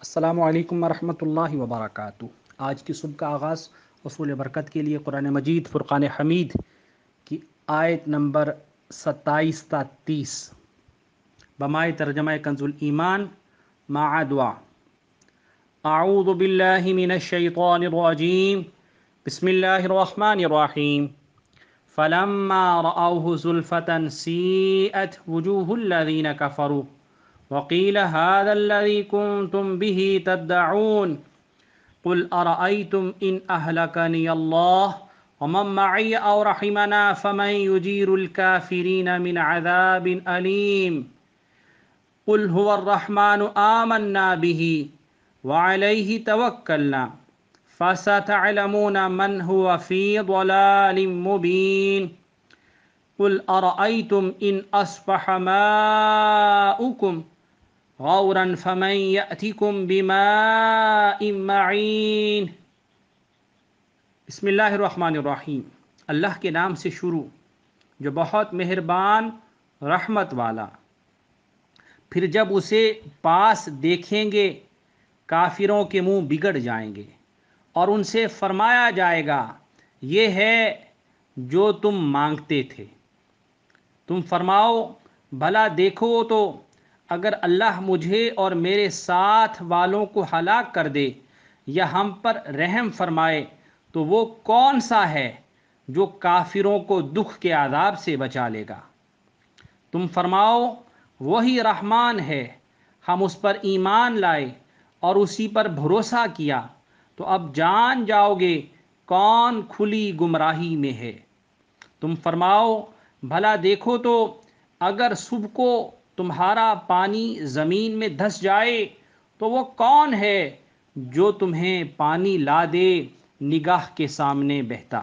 السلام علیکم ورحمۃ اللہ وبرکاتہ۔ آج کی صبح کا آغاز حصول برکت کے لیے قرآن مجید فرقان حمید کی آیت نمبر 27 تا 30 بمائے ترجمہ کنز الایمان مع دعا۔ اعوذ باللہ من الشیطان الرجیم، بسم اللہ الرحمن الرحیم۔ فلما رأوه زلفة سیئت وجوه الذین کفروا وقیل هذا الذي كنتم به تدعون قل أرأيتم إن أهلكني الله ومن معي أو رحمنا فمن يجير الكافرين من عذاب أليم قل هو الرحمن آمنا به وعليه توكلنا فستعلمون من هو في ضلال مبين قل أرأيتم إن أصبح ماؤكم غورا فمن يأتكم بماء معین۔ بسم اللہ الرحمن الرحیم، اللہ کے نام سے شروع جو بہت مہربان رحمت والا۔ پھر جب اسے پاس دیکھیں گے کافروں کے منہ بگڑ جائیں گے اور ان سے فرمایا جائے گا یہ ہے جو تم مانگتے تھے۔ تم فرماؤ بھلا دیکھو تو اگر اللہ مجھے اور میرے ساتھ والوں کو ہلاک کر دے یا ہم پر رحم فرمائے تو وہ کون سا ہے جو کافروں کو دکھ کے عذاب سے بچا لے گا؟ تم فرماؤ وہی رحمان ہے، ہم اس پر ایمان لائے اور اسی پر بھروسہ کیا تو اب جان جاؤ گے کون کھلی گمراہی میں ہے۔ تم فرماؤ بھلا دیکھو تو اگر صبح کو تمہارا پانی زمین میں دھس جائے تو وہ کون ہے جو تمہیں پانی لا دے نگاہ کے سامنے بہتا؟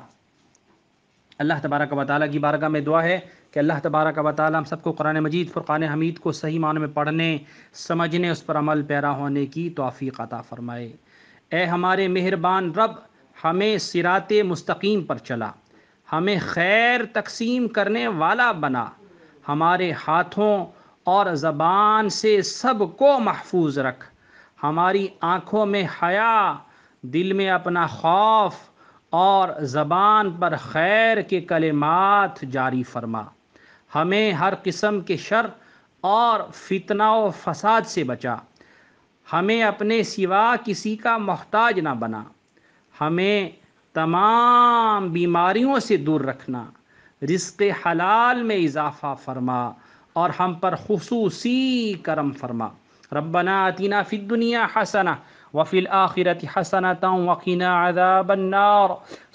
اللہ تبارک و تعالیٰ کی بارگاہ میں دعا ہے کہ اللہ تبارک و تعالیٰ ہم سب کو قرآن مجید فرقان حمید کو صحیح معنی میں پڑھنے، سمجھنے، اس پر عمل پیرا ہونے کی توفیق عطا فرمائے۔ اے ہمارے مہربان رب، ہمیں صراط مستقیم پر چلا، ہمیں خیر تقسیم کرنے والا بنا، ہمارے ہاتھوں اور زبان سے سب کو محفوظ رکھ، ہماری آنکھوں میں حیا، دل میں اپنا خوف اور زبان پر خیر کے کلمات جاری فرما۔ ہمیں ہر قسم کے شر اور فتنہ و فساد سے بچا، ہمیں اپنے سوا کسی کا محتاج نہ بنا، ہمیں تمام بیماریوں سے دور رکھنا، رزق حلال میں اضافہ فرما اور ہم پر خصوصی کرم فرما۔ ربنا آتنا فی الدنیا حسنہ وفی الآخرۃ حسنۃ وقنا عذاب النار۔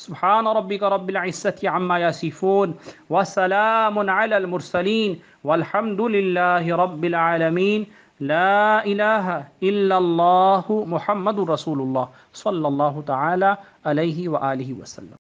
سبحان ربک رب العزۃ عما یصفون وسلام علی المرسلین والحمد للہ رب العالمین۔ لا الہ الا اللہ محمد رسول اللہ صلی اللہ تعالی علیہ وآلہ وسلم۔